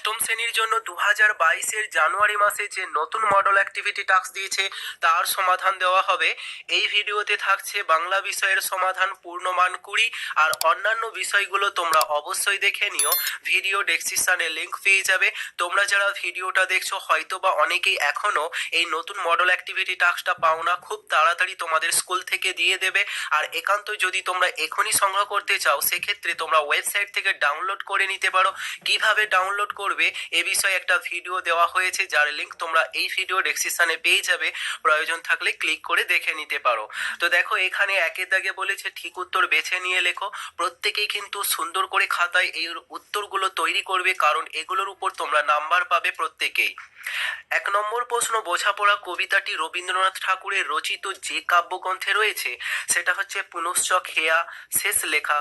অষ্টম শ্রেণীর জন্য 2022-এর জানুয়ারি মাসে যে নতুন মডেল অ্যাক্টিভিটি টাস্ক দিয়েছে তার সমাধান দেওয়া হবে। এই ভিডিওতে থাকছে বাংলা বিষয়ের সমাধান পূর্ণমান 20 আর অন্যান্য বিষয়গুলো তোমরা অবশ্যই দেখে নিও। ভিডিও ডেসক্রিপশনে লিংক পেয়ে যাবে। তোমরা যারা ভিডিওটা দেখছো হয়তো বা অনেকেই এখনো এই নতুন মডেল অ্যাক্টিভিটি টাস্কটা পাও না, খুব তাড়াতাড়ি তোমাদের স্কুল থেকে দিয়ে দেবে। আর একান্ত যদি তোমরা এখনই সংগ্রহ করতে চাও সেক্ষেত্রে তোমরা ওয়েবসাইট থেকে ডাউনলোড করে নিতে পারো। কিভাবে ডাউনলোড করবে এ বিষয়ে একটা ভিডিও দেওয়া হয়েছে, যার লিংক তোমরা এই ভিডিও ডেসক্রিপশনে পেয়ে যাবে। প্রয়োজন থাকলে ক্লিক করে দেখে নিতে পারো। তো দেখো এখানে একের দাগে বলেছে ঠিক উত্তর বেছে নিয়ে লেখো। প্রত্যেকেই কিন্তু সুন্দর করে খাতায় এই উত্তরগুলো তৈরি করবে, কারণ এগুলোর উপর তোমরা নাম্বার পাবে প্রত্যেকেই। 1 নম্বর প্রশ্ন, বোঝাপড়া কবিতাটি রবীন্দ্রনাথ ঠাকুরের রচিত যে কাব্যগ্রন্থে রয়েছে সেটা হচ্ছে পুনশ্চ খেয়া শেষ লেখা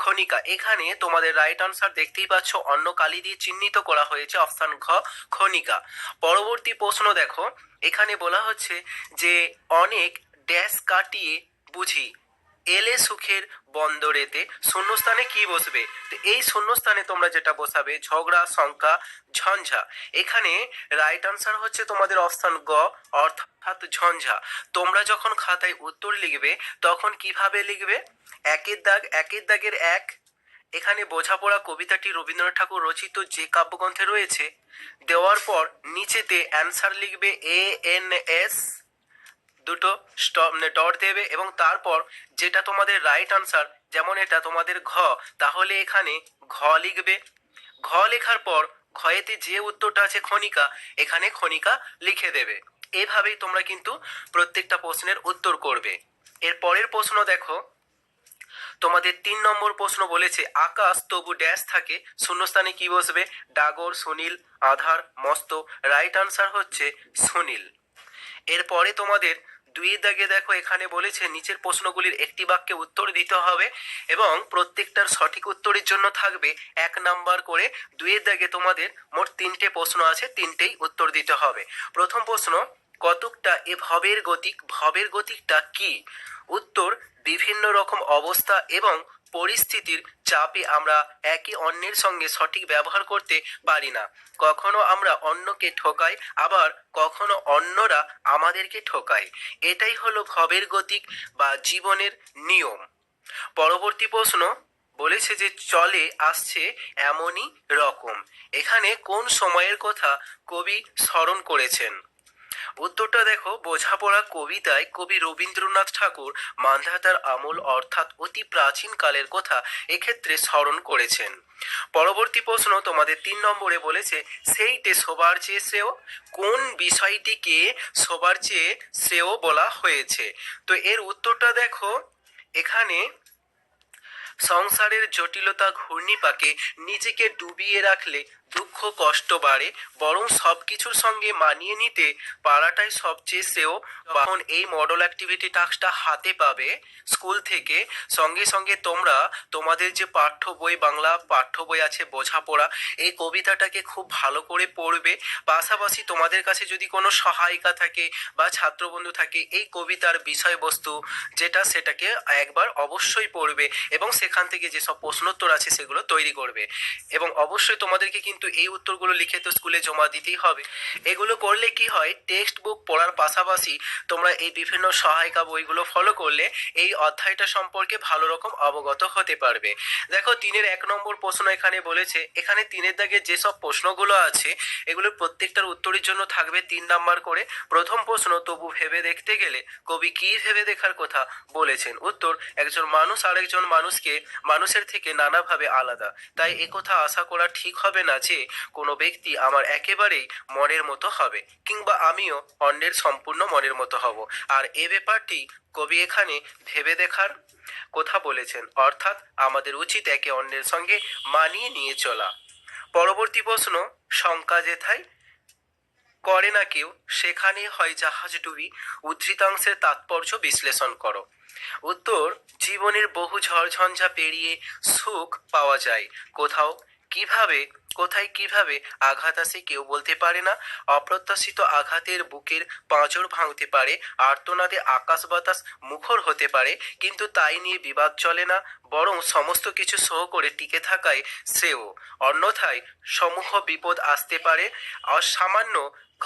খনিকা। এখানে তোমাদের রাইট আনসার দেখতেই পাচ্ছ, অন্য কালি দিয়ে চিহ্নিত করা হয়েছে, অপশন ঘ খনিকা। পরবর্তী প্রশ্ন দেখো, এখানে বলা হচ্ছে যে অনেক ড্যাশ কাটিয়ে বুঝি এলে সুখের বন্দরেতে শূন্যস্থানে কি বসবে? তো এই শূন্যস্থানে তোমরা যেটা বসাবে ঝগড়া শঙ্কা ঝঞ্ঝা। এখানে রাইট আনসার হচ্ছে তোমাদের অপশন গ অর্থাৎ ঝঞ্ঝা। তোমরা যখন খাতায় উত্তর লিখবে তখন কিভাবে লিখবে? একের দাগের এক, এখানে বোঝাপড়া কবিতাটি রবীন্দ্রনাথ ঠাকুর রচিত যে কাব্যগ্রন্থে রয়েছে দেওয়ার পর নিচেতে অ্যান্সার লিখবে ANS, দুটো ডট দেবে এবং তারপর যেটা তোমাদের রাইট আনসার, যেমন এটা তোমাদের ঘ, তাহলে এখানে ঘ লিখবে। ঘ লেখার পর ঘয়েতে যে উত্তরটা আছে খনিকা, এখানে খনিকা লিখে দেবে। এভাবেই তোমরা কিন্তু প্রত্যেকটা প্রশ্নের উত্তর করবে। এর পরের প্রশ্ন দেখো, তোমাদের 3 নম্বর প্রশ্ন বলেছে আকাশ তবু ড্যাশ থাকে, শূন্যস্থানে কি বসবে? ডাগর, সুনীল, আধার, মস্ত। রাইট আনসার হচ্ছে সুনীল। এরপরে তোমাদের 2 দাগে দেখো, এখানে বলেছে নিচের প্রশ্নগুলির একটি বাক্যে উত্তর দিতে হবে এবং প্রত্যেকটার সঠিক উত্তরের জন্য থাকবে 1 নাম্বার করে। 2 দাগে তোমাদের মোট 3টে প্রশ্ন আছে, 3টেই উত্তর দিতে হবে। প্রথম প্রশ্ন, কতকটা এ ভবের গতিকটা কি? উত্তর, বিভিন্ন রকম অবস্থা এবং পরিস্থিতির চাপে আমরা একে অন্যের সঙ্গে সঠিক ব্যবহার করতে পারি না। কখনো আমরা অন্যকে ঠকাই, আবার কখনো অন্যরা আমাদেরকে ঠকায়। এটাই হলো ভবের গতিক বা জীবনের নিয়ম। পরবর্তী প্রশ্ন বলেছে যে চলে আসছে এমনই রকম। এখানে কোন সময়ের কথা কবি স্মরণ করেছেন? উত্তরটা দেখো, বোঝাপড়া কবিতায় কবি রবীন্দ্রনাথ ঠাকুর মান্ধাতার আমল অর্থাৎ অতি প্রাচীন কালের কথা এক্ষেত্রে স্মরণ করেছেন। পরবর্তী প্রশ্ন তোমাদের 3 নম্বরে বলেছে সেইটে সবার চেয়ে শ্রেয়। কোন বিষয়টিকে সবার চেয়ে শ্রেয় বলা হয়েছে? তো এর উত্তরটা দেখো, এখানে সংসারের জটিলতা ঘূর্ণিপাকে নিজেকে ডুবিয়ে রাখলে দুঃখ কষ্ট বাড়ে, বরং সবকিছুর সঙ্গে মানিয়ে নিতে পারাটাই সবচেয়ে শ্রেয়। যখন এই মডেল অ্যাক্টিভিটি টাস্কটা হাতে পাবে স্কুল থেকে, সঙ্গে সঙ্গে তোমরা তোমাদের যে পাঠ্য বই, বাংলা পাঠ্য বই আছে বোঝাপড়া, এই কবিতাটাকে খুব ভালো করে পড়বে। পাশাপাশি তোমাদের কাছে যদি কোনো সহায়িকা থাকে বা ছাত্রবন্ধু থাকে, এই কবিতার বিষয়বস্তু যেটা সেটাকে একবার অবশ্যই পড়বে এবং সেখান থেকে যেসব প্রশ্নোত্তর আছে সেগুলো তৈরি করবে। এবং অবশ্যই তোমাদেরকে কিন্তু এই উত্তরগুলো লিখে তো স্কুলে জমা দিতেই হবে। এগুলো করলে কি হয়, টেক্সট বুক পড়ার পাশাপাশি তোমরা এই বিভিন্ন সহায়িকা বইগুলো ফলো করলে এই অধ্যায়টা সম্পর্কে ভালো রকম অবগত হতে পারবে। দেখো 3-এর 1 নম্বর প্রশ্ন এখানে বলেছে, এখানে 3-এর দাগে যেসব প্রশ্নগুলো আছে এগুলোর প্রত্যেকটার উত্তরের জন্য থাকবে 3 নাম্বার করে। প্রথম প্রশ্ন, তবু ভেবে দেখতে গেলে কবি কি ভেবে দেখার কথা বলেছেন? উত্তর, একজন মানুষ আরেকজন মানুষের থেকে নানাভাবে আলাদা, তাই একথা আশা করা ঠিক হবে না যে কোনো ব্যক্তি আমার একেবারেই মনের মতো হবে কিংবা আমিও অন্যের সম্পূর্ণ মনের মতো হব। আর এ ব্যাপারটি কবি এখানে ভেবে দেখার কথা বলেছেন, অর্থাৎ আমাদের উচিত একে অন্যের সঙ্গে মানিয়ে নিয়ে চলা। পরবর্তী প্রশ্ন, শঙ্কা যেথায় করে না কেউ সেখানে হয় জাহাজ ডুবি। উদ্ধৃতাংশের তাৎপর্য বিশ্লেষণ করো। উত্তর, জীবনের বহু ঝড়ঝঞ্ঝা পেরিয়ে সুখ পাওয়া যায়, কোথাও কিভাবে, কোথায় কিভাবে আঘাত আসে কেউ বলতে পারে না। অপ্রত্যাশিত আঘাতের বুকের পাঁজর ভাঙতে পারে, আর্তনাদে আকাশ বাতাস মুখর হতে পারে, কিন্তু তাই নিয়ে বিবাদ চলে না, বরং সমস্ত কিছু সহ করে টিকে থাকাই শ্রেয়। অন্যথায় সমূহ বিপদ আসতে পারে, অসামান্য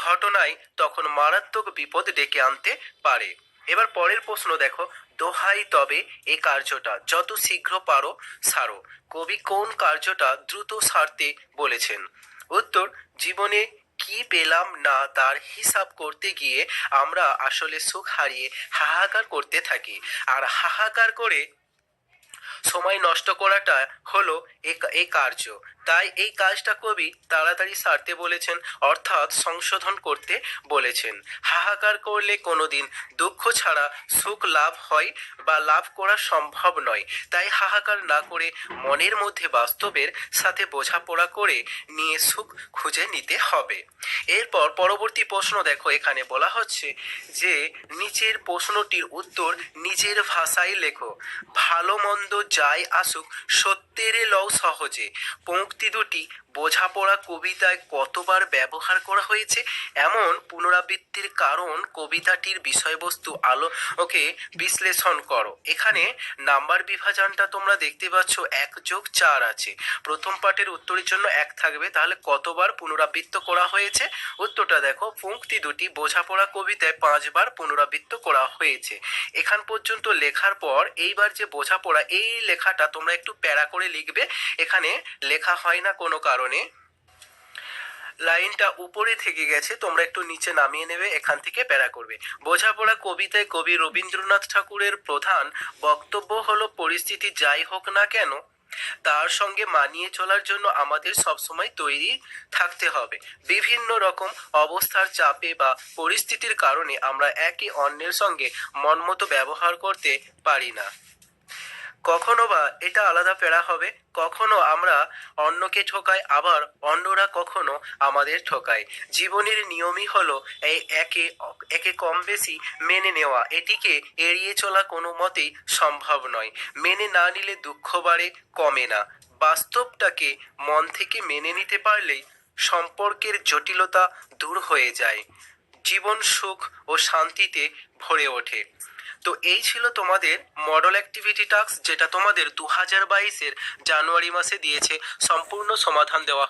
ঘটনায় তখন মারাত্মক বিপদ ডেকে আনতে পারে। এবার পরের প্রশ্ন দেখো, দোহাই তবে এ কার্যটা যত শীঘ্র পারো সারো। কবি কোন কার্যটা দ্রুত সারতে বলেছেন? উত্তর, জীবনে কি পেলাম না তার হিসাব করতে গিয়ে আমরা আসলে সুখ হারিয়ে হাহাকার করতে থাকি, আর হাহাকার করে সময় নষ্ট করাটা হলো এই কার্য। তাই এই কাজটা কবি তাড়াতাড়ি সারতে বলেছেন, অর্থাৎ সংশোধন করতে বলেছেন। হাহাকার করলে কোনোদিন দুঃখ ছাড়া সুখ লাভ হয় বা লাভ করা সম্ভব নয়। তাই হাহাকার না করে মনের মধ্যে বাস্তবের সাথে বোঝাপড়া করে নিয়ে সুখ খুঁজে নিতে হবে। এরপর পরবর্তী প্রশ্ন দেখো, এখানে বলা হচ্ছে যে নিচের প্রশ্নটির উত্তর নিজের ভাষায় লেখো। ভালো মন্দ যাই আসুক সত্যের লও সহজে, পংক্তি দুটি বোঝাপড়া কবিতায় কতবার ব্যবহার করা হয়েছে? এমন পুনরাবৃত্তির কারণ কবিতাটির বিষয়বস্তু আলোকে বিশ্লেষণ করো। এখানে নাম্বার বিভাজনটা তোমরা দেখতে পাচ্ছ 1+4 আছে। প্রথম পার্টের উত্তরের জন্য 1 থাকবে, তাহলে কতবার পুনরাবৃত্ত করা হয়েছে? উত্তরটা দেখো, পংক্তি দুটি বোঝাপড়া কবিতায় 5 বার পুনরাবৃত্ত করা হয়েছে। এখান পর্যন্ত লেখার পর এইবার যে বোঝাপড়া, এই লেখাটা তোমরা একটু প্যারা করে লিখবে। এখানে লেখা হয় না কোনো কারণে, লাইনটা উপরে থেকে গেছে, তোমরা একটু নিচে নামিয়ে নেবে, এখান থেকে প্যারা করবে। বোঝাপড়া কবিতায় কবি রবীন্দ্রনাথ ঠাকুরের প্রধান বক্তব্য হলো, পরিস্থিতি যাই হোক না কেন তার সঙ্গে মানিয়ে চলার জন্য আমাদের সবসময় তৈরি থাকতে হবে। বিভিন্ন রকম অবস্থার চাপে বা পরিস্থিতির কারণে আমরা একে অন্যের সঙ্গে মনমতো ব্যবহার করতে পারি না। কখনো বা এটা আলাদা প্যারা হবে, কখনো আমরা অন্যকে ঠকাই, আবার অন্যরা কখনো আমাদের ঠকায়। জীবনের নিয়মই হলো এই একে একে কম বেশি মেনে নেওয়া, এটিকে এড়িয়ে চলা কোনো মতেই সম্ভব নয়। মেনে না নিলে দুঃখ বাড়ে, কমে না। বাস্তবটাকে মন থেকে মেনে নিতে পারলেই সম্পর্কের জটিলতা দূর হয়ে যায়, জীবন সুখ ও শান্তিতে ভরে ওঠে। তো এই ছিল তোমাদের মডেল অ্যাক্টিভিটি টাস্ক, যেটা তোমাদের 2022-এর জানুয়ারি মাসে দিয়েছে। সম্পূর্ণ সমাধান দেওয়া